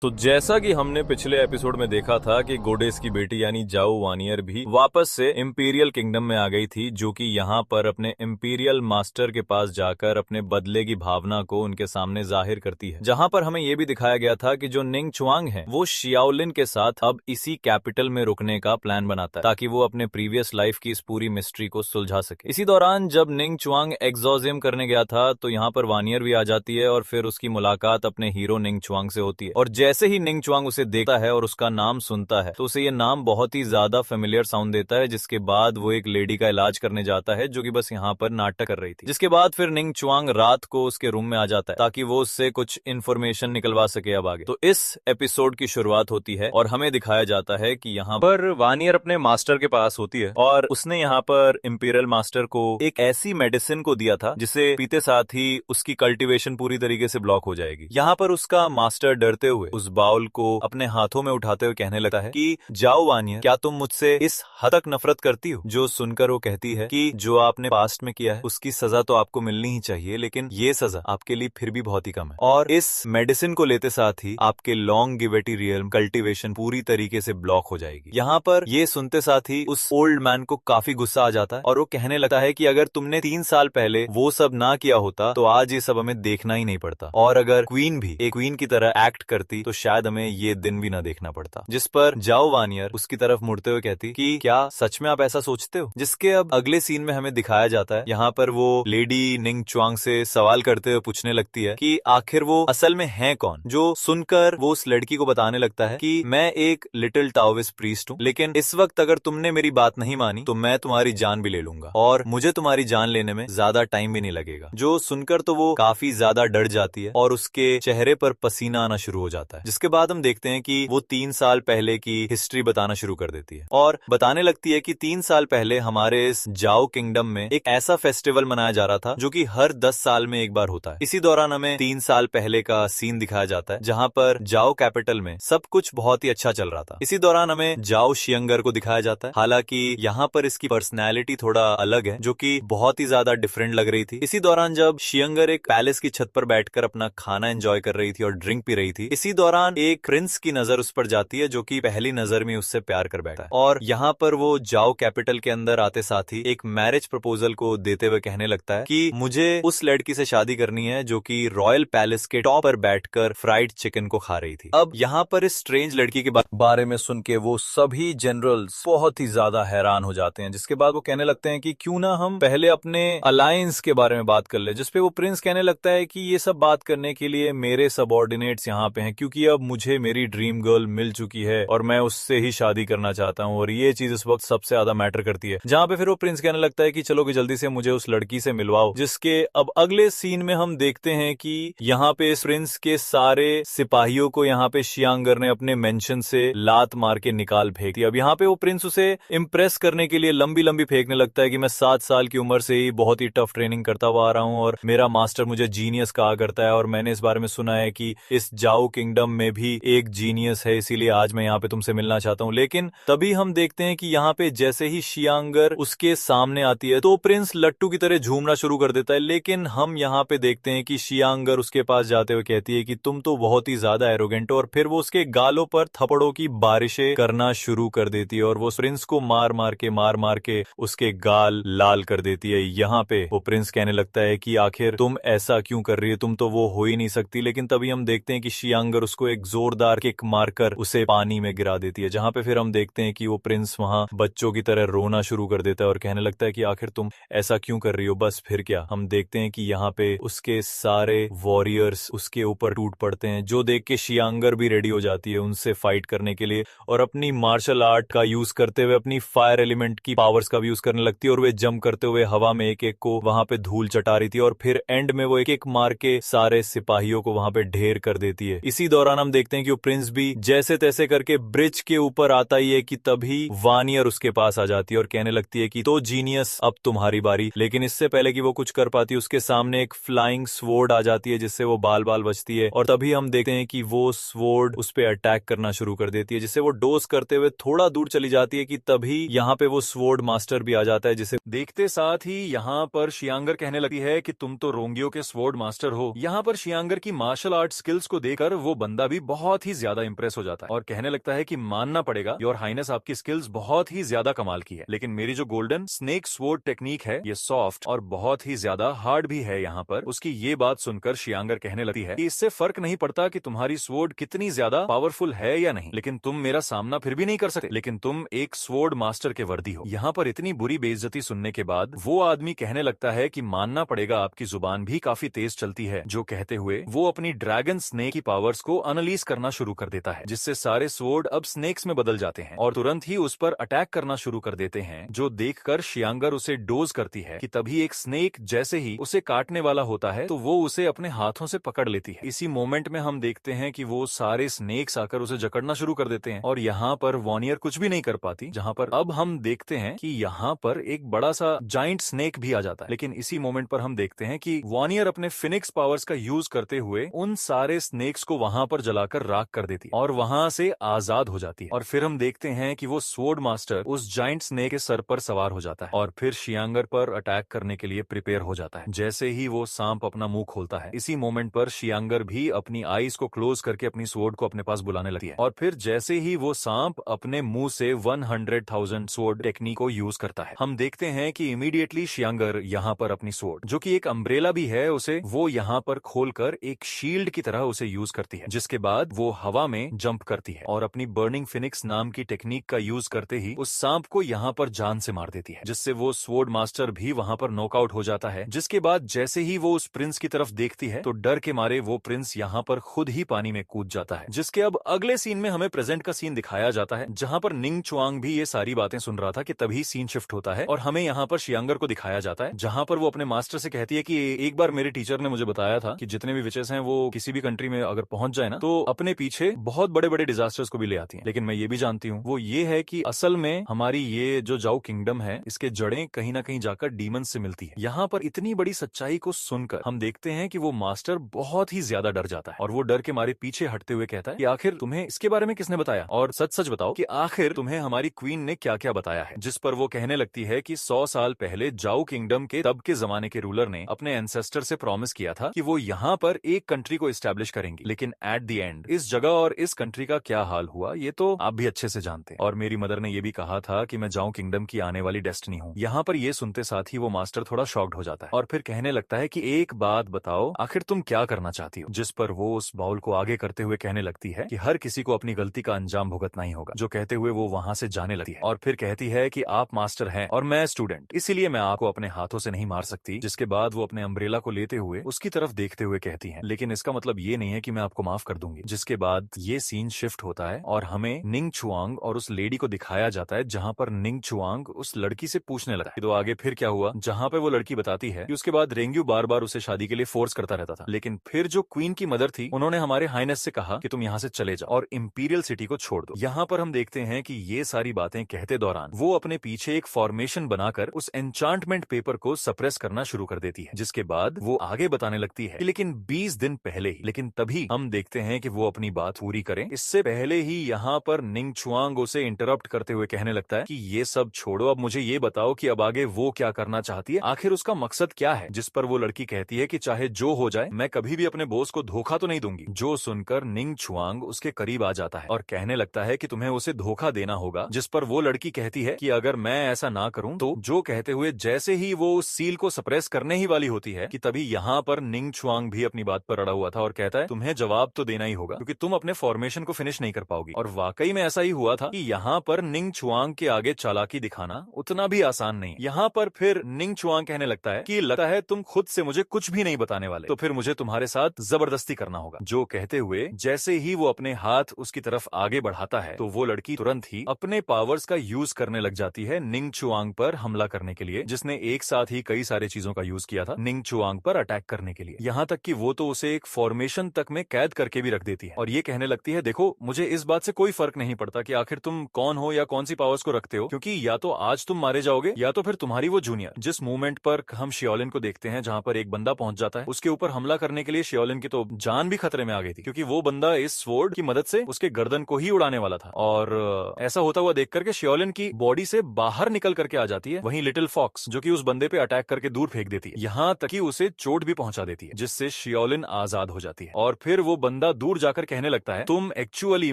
तो जैसा कि हमने पिछले एपिसोड में देखा था कि गोडेस की बेटी यानी जाओ वानियर भी वापस से इंपीरियल किंगडम में आ गई थी, जो कि यहाँ पर अपने इंपीरियल मास्टर के पास जाकर अपने बदले की भावना को उनके सामने जाहिर करती है। जहाँ पर हमें ये भी दिखाया गया था कि जो निंग चुआंग है वो शियाओलिन के साथ अब इसी कैपिटल में रुकने का प्लान बनाता है ताकि वो अपने प्रीवियस लाइफ की इस पूरी मिस्ट्री को सुलझा सके। इसी दौरान जब निंग चुआंग एग्जॉर्सियम करने गया था तो यहाँ पर वानियर भी आ जाती है और फिर उसकी मुलाकात अपने हीरो निंग चुआंग से होती है। और जैसे ही निंग चुआंग उसे देखता है और उसका नाम सुनता है तो उसे ये नाम बहुत ही ज्यादा फेमिलियर साउंड देता है, जिसके बाद वो एक लेडी का इलाज करने जाता है जो कि बस यहाँ पर नाटक कर रही थी। जिसके बाद फिर निंग चुआंग रात को उसके रूम में आ जाता है ताकि वो उससे कुछ इन्फॉर्मेशन निकलवा सके अब आगे। तो इस एपिसोड की शुरुआत होती है और हमें दिखाया जाता है कि यहाँ पर वानियर अपने मास्टर के पास होती है और उसने यहाँ पर इंपीरियल मास्टर को एक ऐसी मेडिसिन को दिया था जिसे पीते साथ ही उसकी कल्टीवेशन पूरी तरीके से ब्लॉक हो जाएगी। यहाँ पर उसका मास्टर डरते हुए उस बाउल को अपने हाथों में उठाते हुए कहने लगता है कि जाओ वानियर, क्या तुम मुझसे इस हद तक नफरत करती हो? जो सुनकर वो कहती है कि जो आपने पास्ट में किया है उसकी सजा तो आपको मिलनी ही चाहिए, लेकिन ये सजा आपके लिए फिर भी बहुत ही कम है। और इस मेडिसिन को लेते साथ ही आपके लॉन्गेविटी रियल्म कल्टीवेशन पूरी तरीके से ब्लॉक हो जाएगी। यहाँ पर ये सुनते साथ ही उस ओल्ड मैन को काफी गुस्सा आ जाता है और वो कहने लगता है कि अगर तुमने 3 साल पहले वो सब ना किया होता तो आज ये सब हमें देखना ही नहीं पड़ता, और अगर क्वीन भी एक क्वीन की तरह एक्ट करती तो शायद हमें ये दिन भी ना देखना पड़ता। जिस पर जाओ वानियर उसकी तरफ मुड़ते हुए कहती कि क्या सच में आप ऐसा सोचते हो? जिसके अब अगले सीन में हमें दिखाया जाता है यहाँ पर वो लेडी निंग चुआंग से सवाल करते हुए पूछने लगती है कि आखिर वो असल में है कौन। जो सुनकर वो उस लड़की को बताने लगता है कि मैं एक लिटिल टाओविस्ट प्रीस्ट हूँ, लेकिन इस वक्त अगर तुमने मेरी बात नहीं मानी तो मैं तुम्हारी जान भी ले लूंगा और मुझे तुम्हारी जान लेने में ज्यादा टाइम भी नहीं लगेगा। जो सुनकर तो वो काफी ज्यादा डर जाती है और उसके चेहरे पर पसीना आना शुरू हो जाता है। जिसके बाद हम देखते हैं कि वो 3 साल पहले की हिस्ट्री बताना शुरू कर देती है और बताने लगती है कि 3 साल पहले हमारे इस जाओ किंगडम में एक ऐसा फेस्टिवल मनाया जा रहा था जो कि हर 10 साल में एक बार होता है। इसी दौरान हमें 3 साल पहले का सीन दिखाया जाता है जहां पर जाओ कैपिटल में सब कुछ बहुत ही अच्छा चल रहा था। इसी दौरान हमें जाओ शियंगर को दिखाया जाता है, हालांकि यहाँ पर इसकी पर्सनैलिटी थोड़ा अलग है जो कि बहुत ही ज्यादा डिफरेंट लग रही थी। इसी दौरान जब शियंगर एक पैलेस की छत पर बैठकर अपना खाना एंजॉय कर रही थी और ड्रिंक पी रही थी, इसी दौरान एक प्रिंस की नजर उस पर जाती है जो कि पहली नजर में उससे प्यार कर बैठा है। और यहाँ पर वो जाओ कैपिटल के अंदर आते साथ ही एक मैरिज प्रपोजल को देते हुए कहने लगता है कि मुझे उस लड़की से शादी करनी है जो कि रॉयल पैलेस के टॉप पर बैठकर फ्राइड चिकन को खा रही थी। अब यहाँ पर इस स्ट्रेंज लड़की के बारे में सुन के वो सभी जनरल्स बहुत ही ज्यादा हैरान हो जाते हैं, जिसके बाद वो कहने लगते हैं कि क्यों ना हम पहले अपने अलायंस के बारे में बात कर ले। जिसपे वो प्रिंस कहने लगता है कि ये सब बात करने के लिए मेरे सबऑर्डिनेट्स यहाँ पे हैं, क्योंकि अब मुझे मेरी ड्रीम गर्ल मिल चुकी है और मैं उससे ही शादी करना चाहता हूँ और ये चीज इस वक्त सबसे ज्यादा मैटर करती है। जहाँ पे फिर वो प्रिंस कहने लगता है कि चलो कि जल्दी से मुझे उस लड़की से मिलवाओ। जिसके अब अगले सीन में हम देखते हैं कि यहाँ पे इस प्रिंस के सारे सिपाहियों को यहाँ पे शियांगर ने अपने मेंशन से लात मार के निकाल फेंक दिया। अब यहाँ पे वो प्रिंस उसे इम्प्रेस करने के लिए लंबी लंबी फेंकने लगता है कि मैं 7 साल की उम्र से ही बहुत ही टफ ट्रेनिंग करता हुआ आ रहा हूँ और मेरा मास्टर मुझे जीनियस कहा करता है और मैंने इस बारे में सुना है कि इस जाओ किंगडम में भी एक जीनियस है, इसीलिए आज मैं यहाँ पे तुमसे मिलना चाहता हूँ। लेकिन तभी हम देखते हैं कि यहाँ पे जैसे ही शियांगर उसके सामने आती है तो प्रिंस लट्टू की तरह झूमना शुरू कर देता है। लेकिन हम यहाँ पे देखते हैं कि शियांगर उसके पास जाते हुए कहती है कि तुम तो बहुत ही ज्यादा एरोगेंट हो, और फिर वो उसके गालों पर थप्पड़ों की बारिशें करना शुरू कर देती है और वो प्रिंस को मार मार के उसके गाल लाल कर देती है। यहाँ पे वो प्रिंस कहने लगता है कि आखिर तुम ऐसा क्यों कर रही है, तुम तो वो हो ही नहीं सकती। लेकिन तभी हम देखते हैं कि शियांगर उसको एक जोरदार किक मारकर उसे पानी में गिरा देती है, जहाँ पे फिर हम देखते हैं कि वो प्रिंस वहाँ बच्चों की तरह रोना शुरू कर देता है और कहने लगता है कि आखिर तुम ऐसा क्यों कर रही हो। बस फिर क्या, हम देखते हैं कि यहाँ पे उसके सारे वॉरियर्स उसके ऊपर टूट पड़ते हैं, जो देख के शियांगर भी रेडी हो जाती है उनसे फाइट करने के लिए और अपनी मार्शल आर्ट का यूज करते हुए अपनी फायर एलिमेंट की पावर्स का भी यूज करने लगती है और वे जंप करते हुए हवा में एक एक को वहां पे धूल चटा रही थी और फिर एंड में वो एक एक मार के सारे सिपाहियों को वहां पे ढेर कर देती है। इसी दौरान हम देखते हैं कि वो प्रिंस भी जैसे तैसे करके ब्रिज के ऊपर आता ही है कि तभी वानियर उसके पास आ जाती है और कहने लगती है कि तो जीनियस अब तुम्हारी बारी। लेकिन इससे पहले कि वो कुछ कर पाती उसके सामने एक फ्लाइंग स्वॉर्ड आ जाती है जिससे वो बाल बाल बचती है और तभी हम देखते हैं कि वो स्वॉर्ड उस पे अटैक करना शुरू कर देती है, जिससे वो डोज करते हुए थोड़ा दूर चली जाती है कि तभी यहाँ पे वो स्वॉर्ड मास्टर भी आ जाता है, जिसे देखते साथ ही यहाँ पर शियांगर कहने लगती है कि तुम तो रोंगियों के स्वॉर्ड मास्टर हो। यहाँ पर शियांगर की मार्शल आर्ट स्किल्स को देखकर वो बंदा भी बहुत ही ज्यादा इंप्रेस हो जाता है और कहने लगता है कि मानना पड़ेगा योर हाइनेस, आपकी स्किल्स बहुत ही ज्यादा कमाल की है, लेकिन मेरी जो गोल्डन स्नेक स्वॉर्ड टेक्निक है ये सॉफ्ट और बहुत ही ज्यादा हार्ड भी है। यहाँ पर उसकी ये बात सुनकर शियांगर कहने लगती है कि इससे फर्क नहीं पड़ता कि तुम्हारी स्वॉर्ड कितनी ज्यादा पावरफुल है या नहीं, लेकिन तुम मेरा सामना फिर भी नहीं कर सकते, लेकिन तुम एक स्वॉर्ड मास्टर के वर्दी हो। यहाँ पर इतनी बुरी बेइज्जती सुनने के बाद वो आदमी कहने लगता है कि मानना पड़ेगा आपकी जुबान भी काफी तेज चलती है, जो कहते हुए वो अपनी ड्रैगन स्नेक की पावर्स को अनलीज करना शुरू कर देता है, जिससे सारे स्वॉर्ड अब स्नेक्स में बदल जाते हैं और तुरंत ही उस पर अटैक करना शुरू कर देते हैं, जो देखकर शियांगर उसे डोज करती है कि तभी एक स्नेक जैसे ही उसे काटने वाला होता है तो वो उसे अपने हाथों से पकड़ लेती है। इसी मोमेंट में हम देखते हैं कि वो सारे स्नेक्स आकर उसे जकड़ना शुरू कर देते हैं और यहाँ पर वॉनियर कुछ भी नहीं कर पाती, जहाँ पर अब हम देखते हैं कि यहाँ पर एक बड़ा सा जाइंट स्नेक भी आ जाता है। लेकिन इसी मोमेंट पर हम देखते हैं कि वॉनियर अपने फिनिक्स पावर्स का यूज करते हुए उन सारे स्नेक्स को वहां पर जलाकर राख कर देती है और वहां से आजाद हो जाती है। और फिर हम देखते हैं कि वो स्वॉर्ड मास्टर उस जाइंट स्नेक के सर पर सवार हो जाता है और फिर शियांगर पर अटैक करने के लिए प्रिपेयर हो जाता है। जैसे ही वो सांप अपना मुंह खोलता है, इसी मोमेंट पर शियांगर भी अपनी आईज को क्लोज करके अपनी स्वॉर्ड को अपने पास बुलाने लगती है और फिर जैसे ही वो सांप अपने मुंह से 100,000 स्वॉर्ड टेक्निक को यूज करता है, हम देखते हैं कि इमीडिएटली शियांगर यहाँ पर अपनी स्वॉर्ड, जो कि एक अम्ब्रेला भी है, उसे वो यहाँ पर खोलकर एक शील्ड की तरह उसे यूज करती है, जिसके बाद वो हवा में जंप करती है और अपनी बर्निंग फिनिक्स नाम की टेक्निक का यूज करते ही उस सांप को यहाँ पर जान से मार देती है, जिससे वो स्वॉर्ड मास्टर भी वहां पर नॉकआउट हो जाता है। जिसके बाद जैसे ही वो उस प्रिंस की तरफ देखती है तो डर के मारे वो प्रिंस यहाँ पर खुद ही पानी में कूद जाता है, जिसके अब अगले सीन में हमें प्रेजेंट का सीन दिखाया जाता है, जहां पर निंग चुआंग भी ये सारी बातें सुन रहा था कि तभी सीन शिफ्ट होता है और हमें यहाँ पर शियांगर को दिखाया जाता है, जहां पर वो अपने मास्टर से कहती है कि एक बार मेरे टीचर ने मुझे बताया था कि जितने भी विचेस हैं वो किसी भी कंट्री में अगर पहुंच जाए ना तो अपने पीछे बहुत बड़े बड़े डिजास्टर्स को भी ले आती हैं, लेकिन मैं ये भी जानती हूँ वो ये है कि असल में हमारी ये जो जाओ किंगडम है इसके जड़ें कहीं ना कहीं जाकर डीमंस से मिलती है। यहाँ पर इतनी बड़ी सच्चाई को सुनकर हम देखते हैं कि वो मास्टर बहुत ही ज्यादा डर जाता है और वो डर के मारे पीछे हटते हुए कहता है कि आखिर तुम्हें इसके बारे में किसने बताया, और सच सच बताओ कि आखिर तुम्हें हमारी क्वीन ने क्या क्या बताया है। जिस पर वो कहने लगती है कि 100 साल पहले जाओ किंगडम के तब के जमाने के रूलर ने अपने एंसेस्टर से प्रॉमिस किया था कि वो यहाँ पर एक कंट्री को एस्टैब्लिश करेंगे, लेकिन एट द एंड इस जगह और इस कंट्री का क्या हाल हुआ ये तो आप भी अच्छे से जानते हैं। और मेरी मदर ने ये भी कहा था कि मैं जाओ किंगडम की आने वाली डेस्टिनी हूँ। यहाँ पर ये सुनते साथ ही वो मास्टर थोड़ा शॉक्ड हो जाता है और फिर कहने लगता है कि एक बात बताओ, आखिर तुम क्या करना चाहती हो। जिस पर वो उस बाउल को आगे करते हुए कहने लगती है कि हर किसी को अपनी गलती का अंजाम भुगतना ही होगा, जो कहते हुए वो वहां से जाने लगती है और फिर कहती है कि आप मास्टर हैं और मैं स्टूडेंट, इसीलिए मैं आपको अपने हाथों से नहीं मार सकती। जिसके बाद वो अपने अम्ब्रेला को लेते हुए उसकी तरफ देखते हुए कहती है, लेकिन इसका मतलब ये नहीं है कि मैं आपको माफ कर दूंगी। जिसके बाद ये सीन शिफ्ट होता है और हमें निंग चुआंग और उस लेडी को दिखाया जाता है, जहां पर निंग चुआंग उस लड़की से पूछने लगा तो आगे फिर क्या हुआ, जहां पे वो लड़की बताती है कि उसके बाद रेंग्यू बार बार उसे शादी के लिए फोर्स करता रहता था, लेकिन फिर जो क्वीन की मदर थी उन्होंने हमारे हाइनेस से कहा कि तुम यहाँ से चले जाओ और इंपीरियल सिटी को छोड़ दो। यहाँ पर हम देखते हैं कि ये सारी बातें कहते दौरान वो अपने पीछे एक फॉर्मेशन बनाकर उस एन्चांटमेंट पेपर को सप्रेस करना शुरू कर देती है, जिसके बाद वो आगे बताने लगती है कि लेकिन 20 दिन पहले ही, लेकिन तभी हम देखते हैं कि वो अपनी बात पूरी करें इससे पहले ही यहाँ पर निंग चुआंग उसे इंटरप्ट करते हुए कहने लगता है कि ये सब छोड़ो, अब मुझे ये बताओ कि अब आगे वो क्या करना चाहती है, आखिर उसका मकसद क्या है। जिस पर वो लड़की कहती है कि चाहे जो हो जाए मैं कभी भी अपने बॉस को धोखा तो नहीं दूंगी। जो सुनकर निंग चुआंग उसके करीब आ जाता है और कहने लगता है कि तुम्हें उसे धोखा देना होगा। जिस पर वो लड़की कहती है कि अगर मैं ऐसा ना करूं तो, जो कहते हुए जैसे ही वो उस सील को सप्रेस करने ही वाली होती है कि तभी यहाँ पर निंग चुआंग भी अपनी बात पर अड़ा हुआ था और कहता है तुम्हें जवाब तो देना ही होगा क्योंकि तुम अपने फॉर्मेशन को फिनिश नहीं कर पाओगी। और वाकई में ऐसा ही हुआ था कि यहाँ पर निंग चुआंग के आगे चालाकी दिखाना उतना भी आसान नहीं। यहाँ पर फिर निंग चुआंग कहने लगता है कि लगता है तुम खुद से मुझे कुछ भी नहीं बताने वाले, तो फिर मुझे तुम्हारे साथ जबरदस्ती करना होगा। जो कहते हुए जैसे ही वो अपने हाथ उसकी तरफ आगे बढ़ाता है तो वो लड़की तुरंत ही अपने पावर्स का यूज करने लग जाती है निंग चुआंग पर हमला करने के लिए, जिसने एक साथ ही कई सारे चीजों का यूज किया था निंग चुआंग पर अटैक करने के लिए। यहाँ तक कि वो तो उसे एक फॉर्मेशन तक में कैद करके भी रख देती है और ये कहने लगती है देखो मुझे इस बात से कोई फर्क नहीं पड़ता कि आखिर तुम कौन हो या कौन सी पावर्स को रखते हो, क्योंकि या तो आज तुम मारे जाओगे या तो फिर तुम्हारी वो जूनियर। जिस मूवमेंट पर हम शियोलिन को देखते हैं जहाँ पर एक बंदा पहुंच जाता है, उसके ऊपर हमला करने के लिए शियोलिन की तो जान भी खतरे में आ गई थी क्योंकि वो बंदा इस स्वॉर्ड की मदद से उसके गर्दन को ही उड़ाने वाला था। और ऐसा होता हुआ देख करके शियोलिन की बॉडी से बाहर निकल करके आ जाती है वहीं लिटिल फॉक्स, जो कि उस बंदे पे अटैक करके दूर फेंक देती है, यहाँ तक कि उसे चोट भी पहुंचा देती है, जिससे शियोलिन आजाद हो जाती है। और फिर वो बंदा दूर जाकर कहने लगता है, तुम एक्चुअली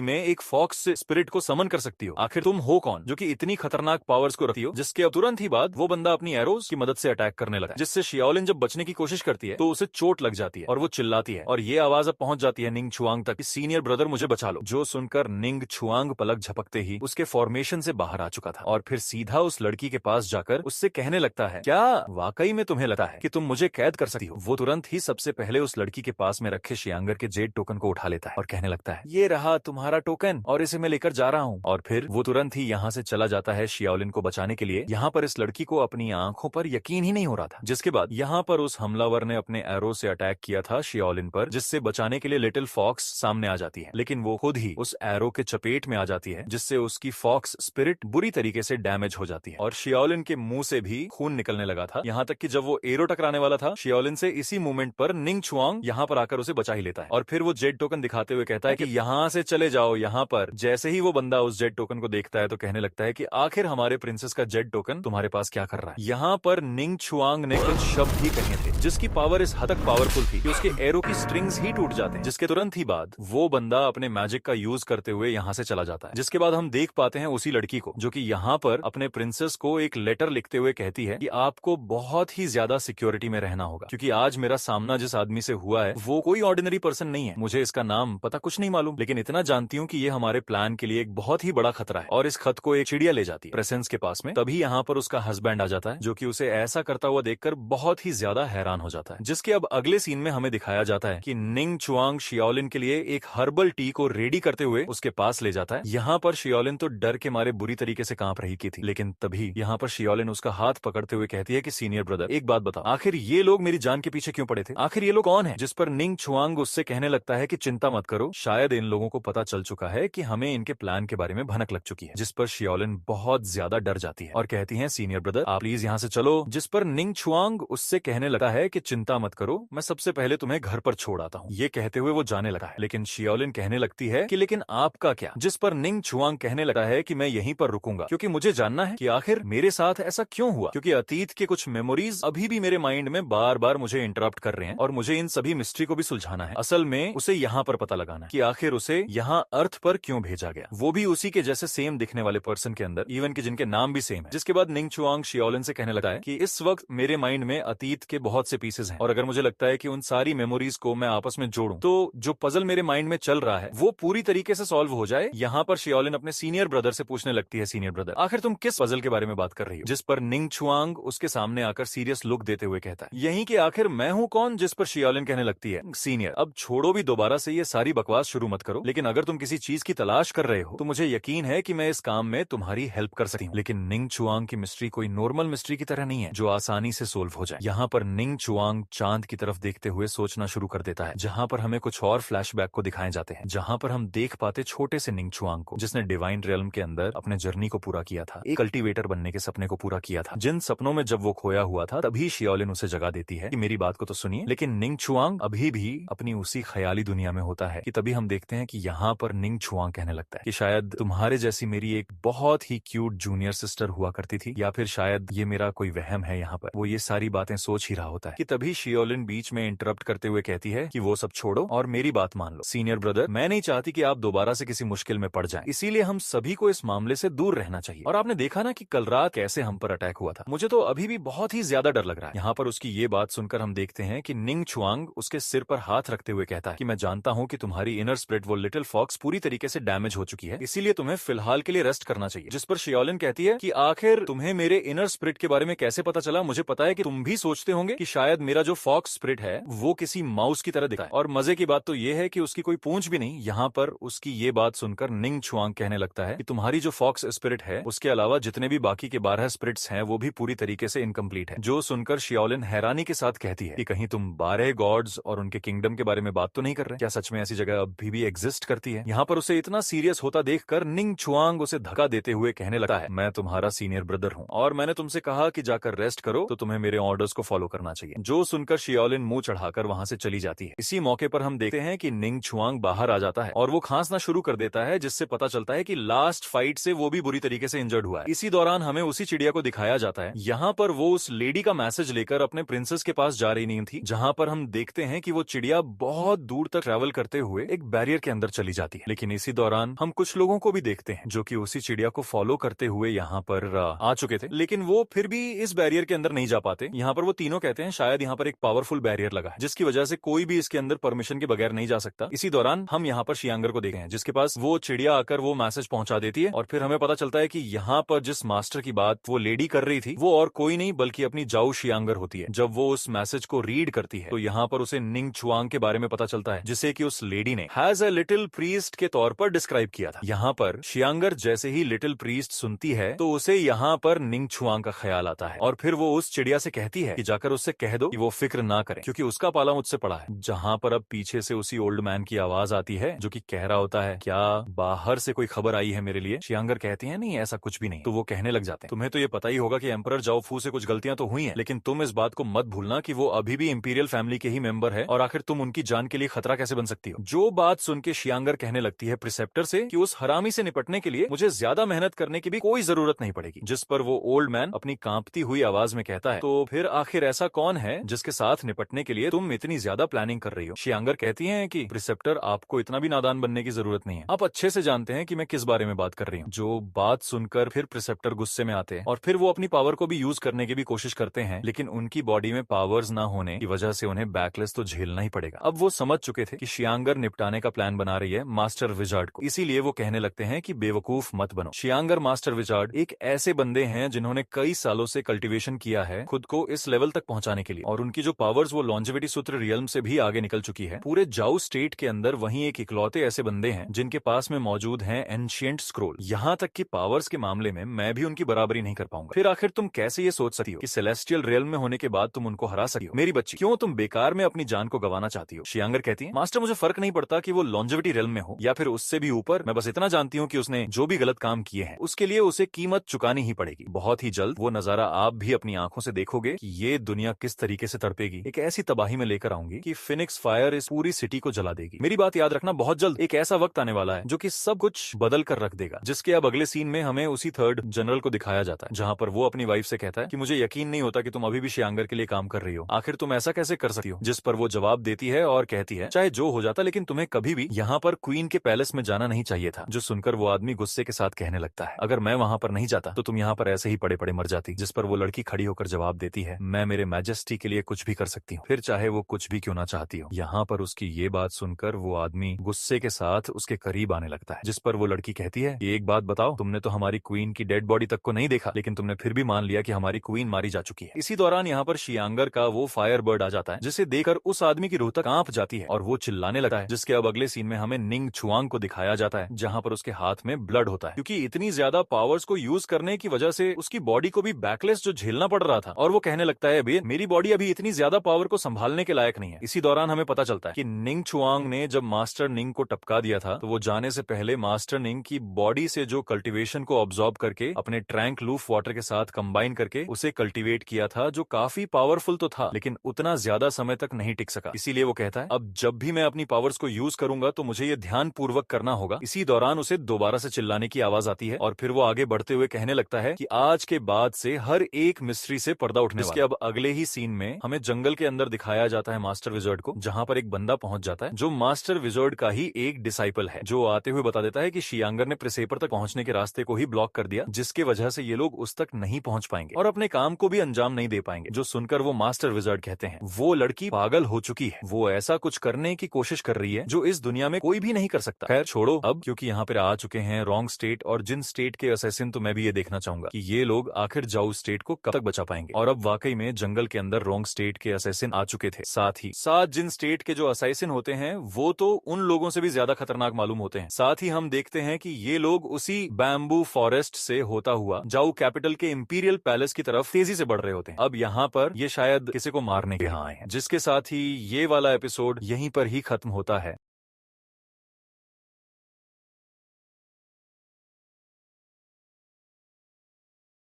में एक फॉक्स स्पिरिट को समन कर सकती हो। आखिर तुम हो कौन जो कि इतनी खतरनाक पावर्स को रखती हो? जिसके अब तुरंत ही बाद वो बंदा अपनी एरोज की मदद से अटैक करने लगता है, जिससे शियाओलिन जब बचने की कोशिश करती है तो उसे चोट लग जाती है और वो चिल्लाती है और ये आवाज अब पहुंच जाती है निंग छुआंग तक कि सीनियर ब्रदर मुझे बचा लो। जो सुनकर निंग छुआंग पलक झपकते ही उसके फॉर्मेशन से बाहर आ चुका था और फिर सीधा उस लड़की के पास जाकर उससे कहने लगता है, क्या वाकई में तुम्हें लगता है कि तुम मुझे कैद कर सकती हो? वो तुरंत ही सबसे पहले उस लड़की के पास में रखे शियांगर के जेड टोकन को उठा लेता है और कहने लगता है, ये रहा तुम्हारा टोकन और इसे मैं लेकर जा रहा हूँ। और फिर वो तुरंत ही यहाँ से चला जाता है शियाओलिन को बचाने के लिए। यहाँ पर इस लड़की को अपनी आंखों पर यकीन ही नहीं हो रहा था। जिसके बाद यहाँ पर उस हमलावर ने अपने एरो से अटैक किया था शियाओलिन पर, जिससे बचाने के लिए लिटिल फॉक्स सामने आ जाती है, लेकिन वो खुद ही उस एरो के चपेट में आ जाती है, जिससे उसकी फॉक्स स्पिरिट बुरी तरीके से डैमेज हो जाती है और शियाओलिन के मुंह से भी खून निकलने लगा था। यहाँ तक कि जब वो एरो टकराने वाला था शियाओलिन से, इसी मोमेंट पर निंग छुआंग यहाँ पर आकर उसे बचा ही लेता है और फिर वो जेड टोकन दिखाते हुए कहता है कि यहाँ से चले जाओ। यहाँ पर जैसे ही वो बंदा उस जेड टोकन को देखता है तो कहने लगता है कि आखिर हमारे प्रिंसेस का जेड टोकन तुम्हारे पास क्या कर रहा है? यहाँ पर निंग छुआंग ने कुछ शब्द ही कहे थे जिसकी पावर इस हद तक पावरफुल थी कि उसके एरो की स्ट्रिंग्स ही टूट जाते हैं, जिसके तुरंत ही बाद वो बंदा अपने मैजिक का यूज करते हुए यहाँ से चला जाता है। जिसके बाद हम देख पाते हैं उसी लड़की को जो कि यहाँ पर अपने प्रिंसेस को एक लेटर लिखते हुए कहती है कि आपको बहुत ही ज्यादा सिक्योरिटी में रहना होगा, क्योंकि आज मेरा सामना जिस आदमी से हुआ है वो कोई ऑर्डिनरी पर्सन नहीं है। मुझे इसका नाम पता कुछ नहीं मालूम, लेकिन इतना जानती हूँ कि ये हमारे प्लान के लिए एक बहुत ही बड़ा खतरा है। और इस खत को एक चिड़िया ले जाती है प्रेसेंस के पास में। तभी यहाँ पर उसका हस्बैंड आ जाता है जो कि उसे ऐसा करता हुआ देखकर बहुत ही ज्यादा हैरान हो जाता है। जिसके अब अगले सीन में हमें दिखाया जाता है कि निंग छुआंग शियाओलिन के लिए एक हर्बल टी को रेडी करते हुए उसके पास ले जाता है। यहाँ पर शियाओलिन तो डर के मारे बुरी तरीके से कांप रही की थी, लेकिन तभी यहाँ पर शियाओलिन उसका हाथ पकड़ते हुए कहती है कि सीनियर ब्रदर एक बात बताओ, आखिर ये लोग मेरी जान के पीछे क्यों पड़े थे? आखिर ये लोग कौन है? जिस पर निंग छुआंग उससे कहने लगता है कि चिंता मत करो, शायद इन लोगों को पता चल चुका है कि हमें इनके प्लान के बारे में भनक लग चुकी है। जिस पर शियाओलिन बहुत ज्यादा डर जाती है और कहती है सीनियर ब्रदर आप प्लीज यहाँ से चलो। जिस पर निंग छुआंग उससे कहने लगता है कि चिंता मत करो, मैं सबसे पहले तुम्हें घर पर छोड़ आता हूँ। ये कहते हुए वो जाने लगा है, लेकिन शियाओलिन कहने लगती है कि लेकिन आपका क्या? जिस पर निंग छुआंग कहने लगा है कि मैं यहीं पर रुकूंगा क्योंकि मुझे जानना है कि आखिर मेरे साथ ऐसा क्यों हुआ, क्योंकि अतीत के कुछ मेमोरीज अभी भी मेरे माइंड में बार बार मुझे इंटरप्ट कर रहे हैं और मुझे इन सभी मिस्ट्री को भी सुलझाना है। असल में उसे यहाँ पर पता लगाना है कि आखिर उसे यहाँ अर्थ पर क्यों भेजा गया, वो भी उसी के जैसे सेम दिखने वाले पर्सन के अंदर, इवन कि जिनके नाम भी सेम है। जिसके बाद निंग छुआंग शियाओलिन से कहने लगा है कि इस वक्त मेरे माइंड में अतीत के बहुत से पीसेस हैं और अगर मुझे लगता है कि उन सारी मेमोरीज को मैं आपस में जोड़ूं तो जो पजल मेरे माइंड में चल रहा है वो पूरी तरीके से सॉल्व हो जाए। यहाँ पर शियाओलिन अपने सीनियर ब्रदर से पूछने लगती है, सीनियर ब्रदर आखिर तुम किस पजल के बारे में बात कर रही हो? जिस पर निंग छुआंग उसके सामने आकर सीरियस लुक देते हुए कहता है यही कि आखिर मैं हूँ कौन? जिस पर शियाओलिन कहने लगती है सीनियर अब छोड़ो भी, दोबारा से ये सारी बकवास शुरू मत करो, लेकिन अगर तुम किसी चीज की तलाश कर रहे हो तो मुझे यकीन है कि मैं इस काम में तुम्हारी हेल्प कर सकती हूँ। लेकिन निंग छुआंग की मिस्ट्री कोई नॉर्मल मिस्ट्री की तरह नहीं है जो आसानी से सोल्व हो जाए। यहाँ पर निंग छुआंग चांद की तरफ देखते हुए सोचना शुरू कर देता है, जहाँ पर हमें कुछ और फ्लैशबैक को दिखाए जाते हैं, जहाँ पर हम देख पाते छोटे से निंग छुआंग को जिसने डिवाइन रियल्म के अंदर अपने जर्नी को पूरा किया था, एक कल्टीवेटर बनने के सपने को पूरा किया था। जिन सपनों में जब वो खोया हुआ था तभी शियाओलिन उसे जगा देती है कि मेरी बात को तो सुनिए, लेकिन निंग छुआंग अभी भी अपनी उसी ख्याली दुनिया में होता है कि तभी हम देखते हैं कि यहाँ पर निंग छुआंग कहने लगता है कि शायद तुम्हारे जैसी मेरी एक बहुत ही क्यूट जूनियर सिस्टर हुआ करती थी, या फिर शायद ये मेरा कोई वहम है। यहाँ पर वो ये सारी बातें सोच ही रहा होता है कि तभी शियाओलिन बीच में इंटरप्ट करते हुए कहती है कि वो सब छोड़ो और मेरी बात मान लो। सीनियर ब्रदर मैं नहीं चाहती कि आप दोबारा से किसी मुश्किल में पड़ जाएं, इसीलिए हम सभी को इस मामले से दूर रहना चाहिए। और आपने देखा ना कि कल रात कैसे हम पर अटैक हुआ था, मुझे तो अभी भी बहुत ही ज्यादा डर लग रहा है। यहाँ पर उसकी ये बात सुनकर हम देखते हैं कि निंग छुआंग उसके सिर पर हाथ रखते हुए कहता है कि मैं जानता हूँ कि तुम्हारी इनर स्पिरिट वो लिटिल फॉक्स पूरी तरीके से डैमेज हो चुकी है, इसीलिए तुम्हें फिलहाल के लिए रेस्ट करना चाहिए। जिस पर शियाओलिन कहती है कि आखिर तुम्हें मेरे इनर स्पिरिट के बारे में कैसे पता चला? मुझे पता है कि तुम भी सोचते होंगे कि शायद मेरा जो फॉक्स स्पिरिट है वो किसी माउस की तरह दिखा है, और मजे की बात तो ये है कि उसकी कोई पूंछ भी नहीं। यहाँ पर उसकी ये बात सुनकर निंग छुआंग कहने लगता है कि तुम्हारी जो फॉक्स स्पिरिट है उसके अलावा जितने भी बाकी के 12 स्पिरिट्स हैं वो भी पूरी तरीके से इनकम्प्लीट है। जो सुनकर शियाओलिन हैरानी के साथ कहती है कि कहीं तुम 12 गॉड्स और उनके किंगडम के बारे में बात तो नहीं कर रहे? क्या सच में ऐसी जगह अभी भी एग्जिस्ट करती है? यहाँ पर उसे इतना सीरियस होता देखकर निंग छुआंग उसे धक्का देते हुए कहने लगता है मैं तुम्हारा सीनियर ब्रदर हूँ और मैंने तुमसे कहा कि जाकर रेस्ट करो, तो तुम्हें मेरे ऑर्डर्स को फॉलो करना चाहिए। जो सुनकर शियाओलिन मुंह चढ़ाकर वहां से चली जाती है। इसी मौके पर हम देखते हैं कि निंग छुआंग बाहर आ जाता है और वो खांसना शुरू कर देता है, जिससे पता चलता है कि लास्ट फाइट से वो भी बुरी तरीके से इंजर्ड हुआ है। इसी दौरान हमें उसी चिड़िया को दिखाया जाता है। यहाँ पर वो उस लेडी का मैसेज लेकर अपने प्रिंसेस के पास जा रही नहीं थी, जहाँ पर हम देखते हैं कि वो चिड़िया बहुत दूर तक ट्रैवल करते हुए एक बैरियर के अंदर चली जाती है। लेकिन इसी दौरान हम कुछ लोगों को भी देखते हैं जो कि उसी चिड़िया को फॉलो करते हुए यहाँ पर आ चुके थे, लेकिन वो फिर भी इस बैरियर के अंदर नहीं जा पाते। यहाँ पर वो तीनों कहते हैं शायद यहाँ पर एक पावरफुल बैरियर लगा है जिसकी वजह से कोई भी इसके अंदर परमिशन के बगैर नहीं जा सकता। इसी दौरान हम यहाँ पर शियांगर को देखते हैं जिसके पास वो चिड़िया आकर वो मैसेज पहुंचा देती है और फिर हमें पता चलता है कि यहाँ पर जिस मास्टर की बात वो लेडी कर रही थी वो और कोई नहीं बल्कि अपनी जाओ शियांगर होती है। जब वो उस मैसेज को रीड करती है तो यहाँ पर उसे निंग छुआंग के बारे में पता चलता है जिसे कि उस लेडी ने हैज अ लिटिल प्रीस्ट के तौर पर डिस्क्राइब किया था। यहाँ पर शियांगर जैसे ही लिटिल प्रीस्ट सुनती है तो उसे यहाँ पर निंग छुआंग का ख्याल आता है और फिर वो उस चिड़िया से कहती है कि जाकर उससे कह दो कि वो फिक्र ना करे क्योंकि उसका पाला मुझसे पड़ा है। जहाँ पर अब पीछे से उसी ओल्ड मैन की आवाज आती है जो कि कह रहा होता है क्या बाहर से कोई खबर आई है मेरे लिए। शियांगर कहती है नहीं ऐसा कुछ भी नहीं। तो वो कहने लग जाते हैं तुम्हें तो ये पता ही होगा कि एम्परर जाओ फू से कुछ गलतियां तो हुई हैं, लेकिन तुम इस बात को मत भूलना कि वो अभी भी इंपीरियल फैमिली के ही मेंबर है और आखिर तुम उनकी जान के लिए खतरा कैसे बन सकती हो। जो बात सुन के शियांगर कहने लगती है प्रिसेप्टर से कि उस हरामी से निपटने के लिए मुझे ज्यादा मेहनत करने की भी कोई जरूरत नहीं पड़ेगी। जिस पर वो ओल्ड मैन अपनी कांपती हुई आवाज में कहता है तो फिर आखिर ऐसा कौन है जिसके साथ निपटने के लिए तुम इतनी ज्यादा प्लानिंग कर रही हो। शियांगर कहती है कि प्रिसेप्टर आपको इतना भी नादान बनने की जरूरत नहीं है, आप अच्छे से जानते हैं कि मैं किस बारे में बात कर रही हूँ। जो बात सुनकर फिर प्रिसेप्टर गुस्से में आते हैं और फिर वो अपनी पावर को भी यूज करने की भी कोशिश करते हैं, लेकिन उनकी बॉडी में पावर्स ना होने की वजह से उन्हें बैकलेस तो झेलना ही पड़ेगा। अब वो समझ चुके थे कि शियांगर निपटाने का प्लान बना रही है मास्टर विजार्ड को, इसीलिए वो कहने लगते हैं कि बेवकूफ मत बनो। शियांगर मास्टर विजार्ड एक ऐसे बंदे हैं जिन्होंने कई सालों से कल्टीवेशन किया है खुद को इस लेवल तक पहुंचाने के लिए और उनकी जो पावर्स वो लॉन्जेविटी सूत्र रियल्म से भी आगे निकल चुकी है। पूरे जाओ स्टेट के अंदर वहीं एक इकलौते ऐसे बंदे हैं जिनके पास में मौजूद हैं एंशिएंट स्क्रोल। यहाँ तक कि पावर्स के मामले में मैं भी उनकी बराबरी नहीं कर पाऊंगा। फिर आखिर तुम कैसे ये सोच सकती हो कि सेलेस्टियल रियल्म में होने के बाद तुम उनको हरा सकती हो। मेरी बच्ची क्यों तुम बेकार में अपनी जान को गंवाना चाहती हो। शियांगर कहती है मास्टर मुझे फर्क नहीं पड़ता कि वो लॉन्जेविटी रियल्म में हो या फिर उससे भी ऊपर, मैं बस इतना जानती हूँ कि उसने जो भी गलत काम किए हैं उसके लिए उसे कीमत चुकानी ही पड़ेगी। बहुत ही जल्द वो नजारा आप भी अपनी आंखों से देखोगे कि ये दुनिया किस तरीके से तड़पेगी। एक ऐसी तबाही में लेकर आऊंगी कि फिनिक्स फायर इस पूरी सिटी को जला देगी। मेरी बात याद रखना, बहुत जल्द एक ऐसा वक्त आने वाला है जो कि सब कुछ बदल कर रख देगा। जिसके अब अगले सीन में हमें उसी थर्ड जनरल को दिखाया जाता है जहां पर वो अपनी वाइफ से कहता है कि मुझे यकीन नहीं होता कि तुम अभी भी शियांगर के लिए काम कर रही हो, आखिर तुम ऐसा कैसे कर सकती हो। जिस पर वो जवाब देती है और कहती है चाहे जो हो जाता लेकिन तुम्हें कभी भी यहाँ पर क्वीन के पैलेस में जाना नहीं चाहिए था। जो सुनकर वो आदमी गुस्से के साथ कहने लगता है अगर मैं वहां पर नहीं जाता तो तुम यहाँ पर ऐसे ही पड़े पड़े मर जाती। जिस पर वो लड़की खड़ी होकर जवाब देती है मैं मेरे मैजेस्टी के लिए कुछ भी कर सकती हूँ, फिर चाहे वो कुछ भी क्यों ना चाहती हो। यहाँ पर उसकी ये बात सुनकर वो आदमी गुस्से के साथ उसके करीब आने लगता है। जिस पर वो लड़की कहती है कि एक बात बताओ, तुमने तो हमारी क्वीन की डेड बॉडी तक को नहीं देखा लेकिन तुमने फिर भी मान लिया कि हमारी क्वीन मारी जा चुकी है। इसी दौरान यहाँ पर शियांगर का वो फायर बर्ड आ जाता है जिसे देखकर उस आदमी की रूह तक कांप जाती है और वो चिल्लाने लगता है। जिसके अब अगले सीन में हमें निंग छुआंग को दिखाया जाता है जहाँ पर उसके हाथ में ब्लड होता है क्योंकि इतनी ज्यादा पावर्स को यूज करने की वजह से उसकी बॉडी को भी बैकलेस जो झेलना पड़ रहा था और वो कहने लगता है बे मेरी बॉडी अभी इतनी ज्यादा पावर को संभालने के लायक नहीं है। इसी दौरान हमें पता चलता है कि निंग छुआंग ने जब मास्टर निंग को टपका दिया था तो वो जाने से पहले मास्टर निंग की बॉडी से जो कल्टीवेशन को ऑब्जॉर्ब करके अपने ट्रैंक लूफ वाटर के साथ कंबाइन करके उसे कल्टीवेट किया था जो काफी पावरफुल तो था लेकिन उतना ज्यादा समय तक नहीं टिक सका। इसीलिए वो कहता है अब जब भी मैं अपनी पावर्स को यूज करूंगा तो मुझे ये ध्यान पूर्वक करना होगा। इसी दौरान उसे दोबारा से चिल्लाने की आवाज आती है और फिर वो आगे बढ़ते हुए कहने लगता है कि आज के बाद से हर एक मिस्ट्री से पर्दा उठने वाला है। इसके अब अगले ही सीन में हमें जंगल के अंदर दिखाया जाता है मास्टर विजर्ड को जहां पर एक बंदा पहुंच जाता है जो मास्टर विजर्ड का ही एक डिसाइपल है जो आते हुए बता देता है कि शियांगर ने प्रिसेपर तक पहुंचने के रास्ते को ही ब्लॉक कर दिया जिसके वजह से ये लोग उस तक नहीं पहुंच पाएंगे और अपने काम को भी अंजाम नहीं दे पाएंगे। जो सुनकर वो मास्टर विजर्ड कहते हैं वो लड़की पागल हो चुकी है, वो ऐसा कुछ करने की कोशिश कर रही है जो इस दुनिया में कोई भी नहीं कर सकता। खैर छोड़ो अब, क्योंकि यहाँ पे आ चुके हैं रॉन्ग स्टेट और जिन स्टेट के असैसिन, तो मैं भी ये देखना चाहूंगा कि ये लोग आखिर जाओ स्टेट को कब तक बचा पाएंगे। और अब वाकई में जंगल के अंदर रॉन्ग स्टेट के असैसिन आ चुके थे, साथ ही साथ जिन स्टेट के जो असैसिन होते हैं वो तो उन लोगों से भी ज्यादा खतरनाक मालूम होते हैं। साथ ही हम देखते हैं कि ये लोग उसी बैम्बू फॉरेस्ट से होता हुआ जाओ कैपिटल के इंपीरियल पैलेस की तरफ तेजी से बढ़ रहे होते हैं। अब यहाँ पर ये शायद किसी को मारने के यहाँ आए हैं, जिसके साथ ही ये वाला एपिसोड यहीं पर ही खत्म होता है।